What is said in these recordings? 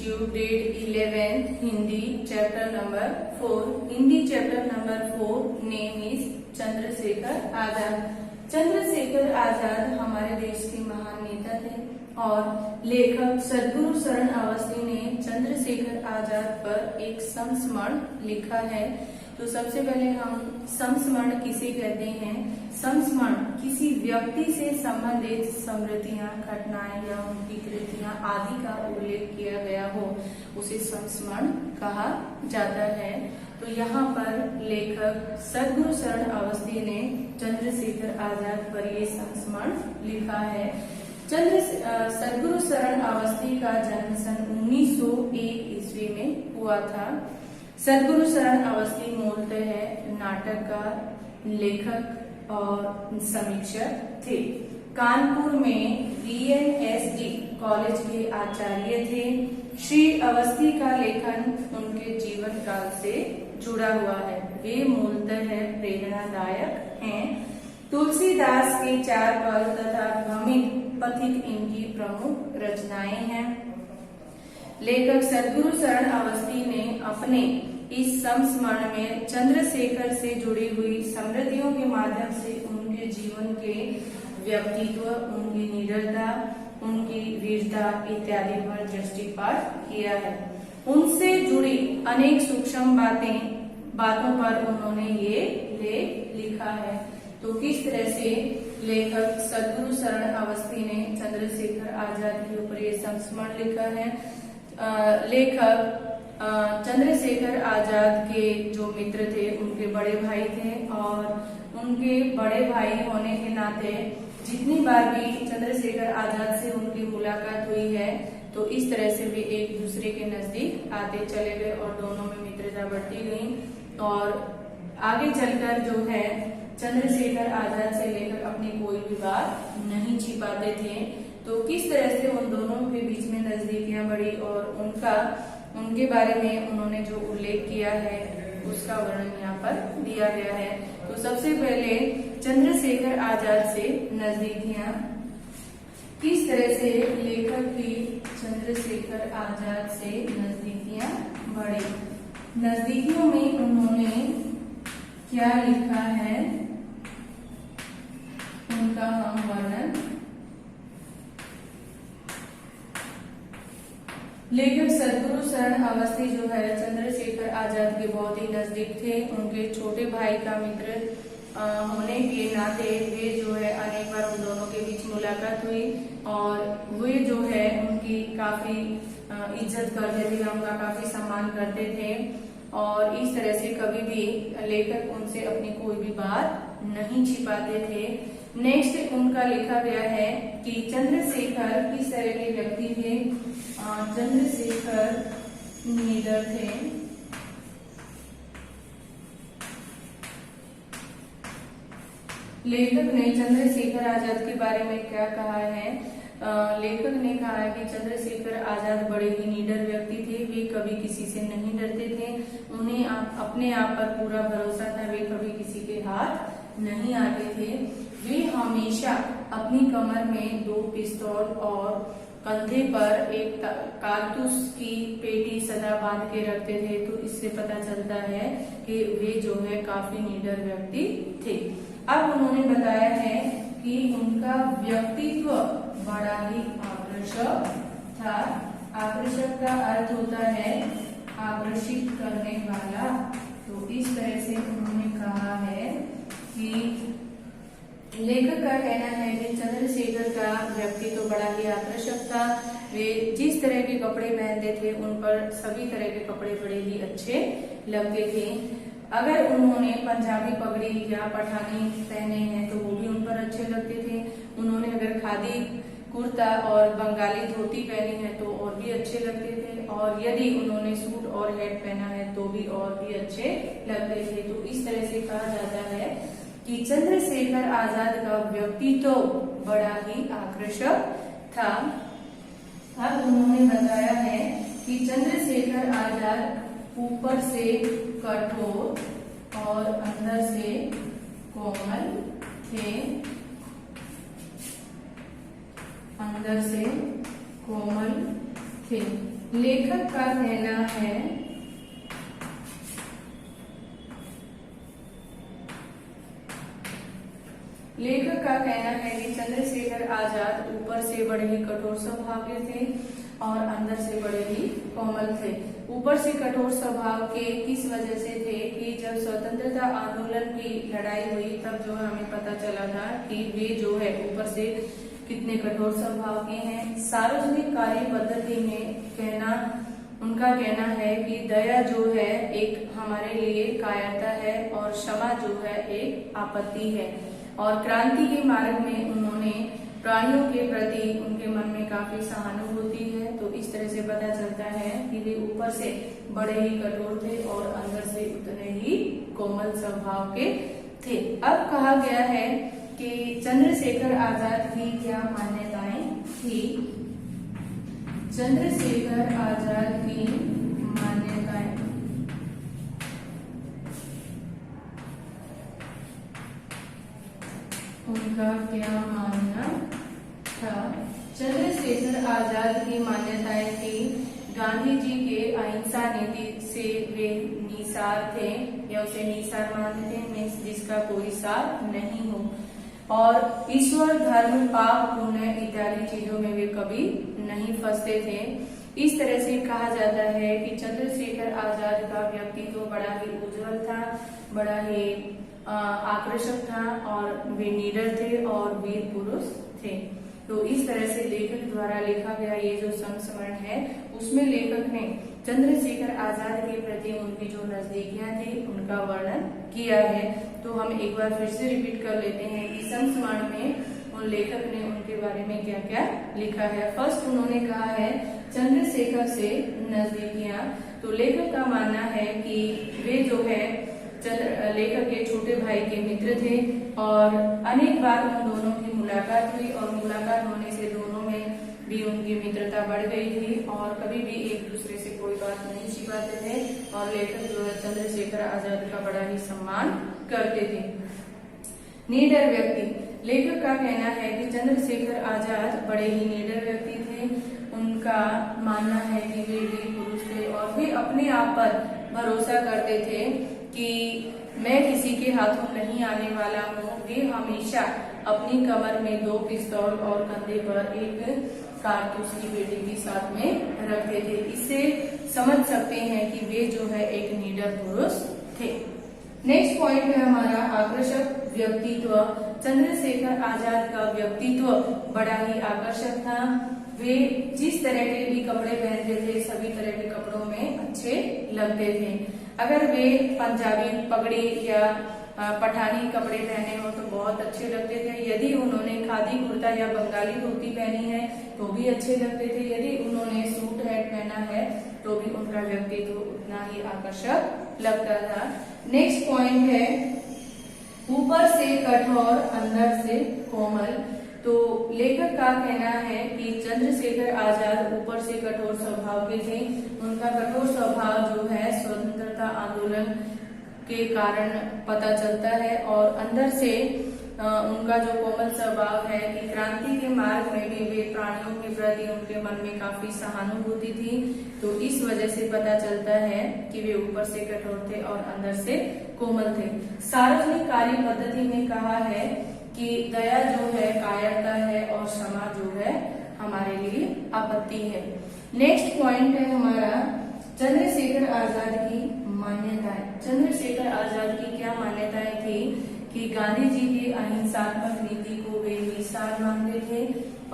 you grade 11th Hindi chapter number 4. Hindi chapter number 4 name is Chandrashekhar Azad. Chandrashekhar Azad हमारे देश के महान नेता थे और लेखक सद्गुरु शरण अवस्थी ने चंद्रशेखर आजाद पर एक संस्मरण लिखा है। तो सबसे पहले हम संस्मरण किसे कहते हैं? संस्मरण किसी व्यक्ति से संबंधित स्मृतियां, घटनाएं या उनकी कृतियां आदि का उल्लेख किया गया हो उसे संस्मरण कहा जाता है। तो यहाँ पर लेखक सद्गुरु शरण अवस्थी ने चंद्रशेखर आजाद पर ये संस्मरण लिखा है। सद्गुरु शरण अवस्थी का जन्म सन 1901 ईस्वी में हुआ था। सद्गुरु शरण अवस्थी मूलतः नाटककार, लेखक और समीक्षक थे। कानपुर में BNSD कॉलेज के आचार्य थे। श्री अवस्थी का लेखन उनके जीवन काल से जुड़ा हुआ है। वे मूलतः प्रेरणादायक हैं। तुलसीदास के 4 पद तथा भ्रमित पथिक इनकी प्रमुख रचनाएं हैं। लेखक सद्गुरु शरण अवस्थी ने अपने इस संस्मरण में चंद्रशेखर से जुड़ी हुई स्मृतियों के माध्यम से उनके जीवन के व्यक्तित्व, उनकी निडरता, उनकी वीरता इत्यादि पर दृष्टिपात किया है। उनसे जुड़ी अनेक सूक्ष्म बातों पर उन्होंने ये लेख लिखा है। तो किस तरह से लेखक सद्गुरु शरण अवस्थी ने चंद्रशेखर आजाद के ऊपर ये संस्मरण लिखा है। लेखक चंद्रशेखर आजाद के जो मित्र थे उनके बड़े भाई थे और उनके बड़े भाई होने के नाते जितनी बार भी चंद्रशेखर आजाद से उनकी मुलाकात हुई है तो इस तरह से वे एक दूसरे के नजदीक आते चले गए और दोनों में मित्रता बढ़ती गई। और आगे चलकर जो है चंद्रशेखर आजाद से लेकर अपनी कोई भी बात नहीं छिपाते थे। तो किस तरह से उन दोनों के बीच में नजदीकियां बढ़ी और उनके बारे में उन्होंने जो उल्लेख किया है उसका वर्णन यहाँ पर दिया गया है। तो सबसे पहले चंद्रशेखर आजाद से नजदीकियां, किस तरह से लेखक की चंद्रशेखर आजाद से नजदीकियां बढ़ी। नजदीकियों में उन्होंने क्या लिखा है उनका हम वर्णन। लेखक सद्गुरु शरण अवस्थी जो है चंद्रशेखर आजाद के बहुत ही नजदीक थे। उनके छोटे भाई का मित्र होने के नाते वे जो है अनेक बार उन दोनों के बीच मुलाकात हुई और वे जो है उनकी काफी इज्जत करते थे, उनका काफी सम्मान करते थे और इस तरह से कभी भी लेखक उनसे अपनी कोई भी बात नहीं छिपाते थे। नेक्स्ट उनका लिखा गया है कि चंद्रशेखर किस तरह के व्यक्ति थे। चंद्रशेखर निडर थे, लेखक ने चंद्रशेखर आजाद के बारे में क्या कहा है? लेखक ने कहा है कि चंद्रशेखर आजाद बड़े ही निडर व्यक्ति थे। वे कभी किसी से नहीं डरते थे। उन्हें अपने आप पर पूरा भरोसा था। वे कभी किसी के हाथ नहीं आते थे। वे हमेशा अपनी कमर में 2 पिस्तौल और कंधे पर एक कारतूस की पेटी सदा बांध के रखते थे। तो इससे पता चलता है कि वे जो है काफी निडर व्यक्ति थे। अब उन्होंने बताया है कि उनका व्यक्तित्व बड़ा ही आकर्षक था। आकर्षक का अर्थ होता है आकर्षित करने वाला। तो इस तरह से उन्होंने कहा है कि लेखक का कहना है कि चंद्रशेखर का व्यक्तित्व बड़ा ही आकर्षक था। वे जिस तरह के कपड़े पहनते थे उन पर सभी तरह के कपड़े बड़े ही अच्छे लगते थे। अगर उन्होंने पंजाबी पगड़ी या पठानी पहने हैं तो वो भी उन पर अच्छे लगते थे। उन्होंने अगर खादी कुर्ता और बंगाली धोती पहनी है तो और भी अच्छे लगते थे और यदि उन्होंने सूट और हैट पहना है तो भी और भी अच्छे लगते थे। तो इस तरह से कहा जाता है कि चंद्रशेखर आजाद का व्यक्तित्व बड़ा ही आकर्षक था। अब उन्होंने बताया है कि चंद्रशेखर आजाद ऊपर से कठोर और अंदर से कोमल थे। अंदर से कोमल थे। लेखक का कहना है कि चंद्रशेखर आजाद ऊपर से बड़े ही कठोर स्वभाव के थे और अंदर से बड़े ही कोमल थे। ऊपर से कठोर स्वभाव के किस वजह से थे कि जब स्वतंत्रता आंदोलन की लड़ाई हुई तब जो हमें पता चला था कि वे जो है ऊपर से कितने कठोर स्वभाव के हैं। सार्वजनिक कार्य पद्धति में उनका कहना है कि दया जो है एक हमारे लिए कायरता है और क्षमा जो है एक आपत्ति है। और क्रांति के मार्ग में उन्होंने प्राणियों के प्रति उनके मन में काफी सहानुभूति है। तो इस तरह से पता चलता है कि वे ऊपर से बड़े ही कठोर थे और अंदर से उतने ही कोमल स्वभाव के थे। अब कहा गया है कि चंद्रशेखर आजाद की क्या मान्यताएं थी। चंद्रशेखर आजाद की मान्यताएं, उनका क्या मानना था। चंद्रशेखर आजाद की मान्यताएं थी गांधी जी के अहिंसा नीति से वे निसार थे या उसे निसार मानते थे, जिसका कोई सार नहीं हो। और ईश्वर, धर्म, पाप, पुण्य इत्यादि चीजों में वे कभी नहीं फंसते थे। इस तरह से कहा जाता है कि चंद्रशेखर आजाद का व्यक्तित्व बड़ा ही उज्जवल था, बड़ा ही आकर्षक था और वे निडर थे और वीर पुरुष थे। तो इस तरह से लेखक द्वारा लिखा गया ये जो संस्मरण है उसमें लेखक ने चंद्रशेखर आजाद के प्रति उनकी जो नजदीकियां थी उनका वर्णन किया है। तो हम एक बार फिर से रिपीट कर लेते हैं कि संस्मरण में उन लेखक ने उनके बारे में क्या क्या लिखा है। फर्स्ट उन्होंने कहा है चंद्रशेखर से नजदीकियां। तो लेखक का मानना है कि वे जो है लेखक के छोटे भाई के मित्र थे और अनेक बार उन दोनों की मुलाकात हुई और मुलाकात होने से दोनों में भी उनकी मित्रता बढ़ गई थी और कभी भी एक दूसरे से कोई बात नहीं छिपाते थे और लेखक जो है चंद्रशेखर आजाद का बड़ा ही सम्मान करते थे। निडर व्यक्ति, लेखक का कहना है कि चंद्रशेखर आजाद बड़े ही निडर व्यक्ति थे। उनका मानना है कि वे वीर पुरुष थे और वे अपने आप पर भरोसा करते थे कि मैं किसी के हाथों नहीं आने वाला हूँ। वे हमेशा अपनी कमर में 2 पिस्तौल और कंधे पर एक कारतूस की पेटी भी साथ में रखते थे। इससे समझ सकते हैं कि वे जो है एक निडर पुरुष थे। नेक्स्ट पॉइंट है हमारा आकर्षक व्यक्तित्व। चंद्रशेखर आजाद का व्यक्तित्व बड़ा ही आकर्षक था। वे जिस तरह के भी कपड़े पहनते थे सभी तरह के कपड़ों में अच्छे लगते थे। अगर वे पंजाबी पगड़ी या पठानी कपड़े पहने हो तो बहुत अच्छे लगते थे। यदि उन्होंने खादी कुर्ता या बंगाली धोती पहनी है तो भी अच्छे लगते थे। यदि उन्होंने सूट हैट पहना है तो भी उनका व्यक्तित्व उतना ही आकर्षक लगता था। नेक्स्ट पॉइंट है ऊपर से कठोर अंदर से कोमल। तो लेखक का कहना है कि चंद्रशेखर आजाद ऊपर से कठोर स्वभाव के थे। उनका कठोर स्वभाव जो है स्वतंत्रता आंदोलन के कारण पता चलता है और अंदर से उनका जो कोमल स्वभाव है कि क्रांति के मार्ग में भी वे प्राणियों के प्रति उनके मन में काफी सहानुभूति थी। तो इस वजह से पता चलता है कि वे ऊपर से कठोर थे और अंदर से कोमल थे। सार्वजनिक कार्य पद्धति में कहा है कि दया जो है कायरता है और क्षमा जो है हमारे लिए आपत्ति है। नेक्स्ट पॉइंट है हमारा चंद्रशेखर आजाद की मान्यताएं। चंद्रशेखर आजाद की क्या मान्यताएं थी कि गांधी जी की अहिंसात्मक नीति को वे निसार मानते थे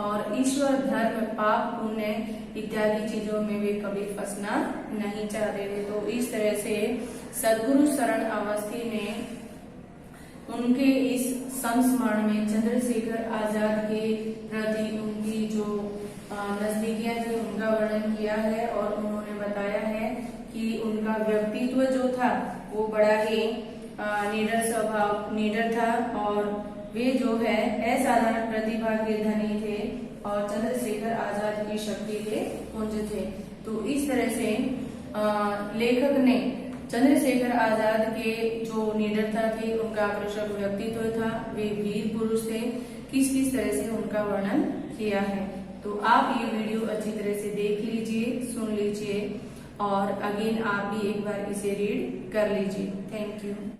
और ईश्वर, धर्म, पाप, पुण्य इत्यादि चीजों में वे कभी फंसना नहीं चाहते थे। तो इस तरह से सद्गुरु शरण अवस्थी ने उनके इस संस्मरण में चंद्रशेखर आजाद के प्रति उनकी जो नजदीकियां थी उनका वर्णन किया है और उन्होंने बताया है कि उनका व्यक्तित्व जो था वो बड़ा ही निडर था और वे जो है असाधारण प्रतिभा के धनी थे और चंद्रशेखर आजाद की शक्ति के पुंज थे। तो इस तरह से लेखक ने चंद्रशेखर आजाद के जो निडरता थी, उनका आकर्षक व्यक्तित्व था, वे वीर पुरुष थे, किस किस तरह से उनका वर्णन किया है। तो आप ये वीडियो अच्छी तरह से देख लीजिए। सुन लीजिए और अगेन आप भी एक बार इसे रीड कर लीजिए। Thank you.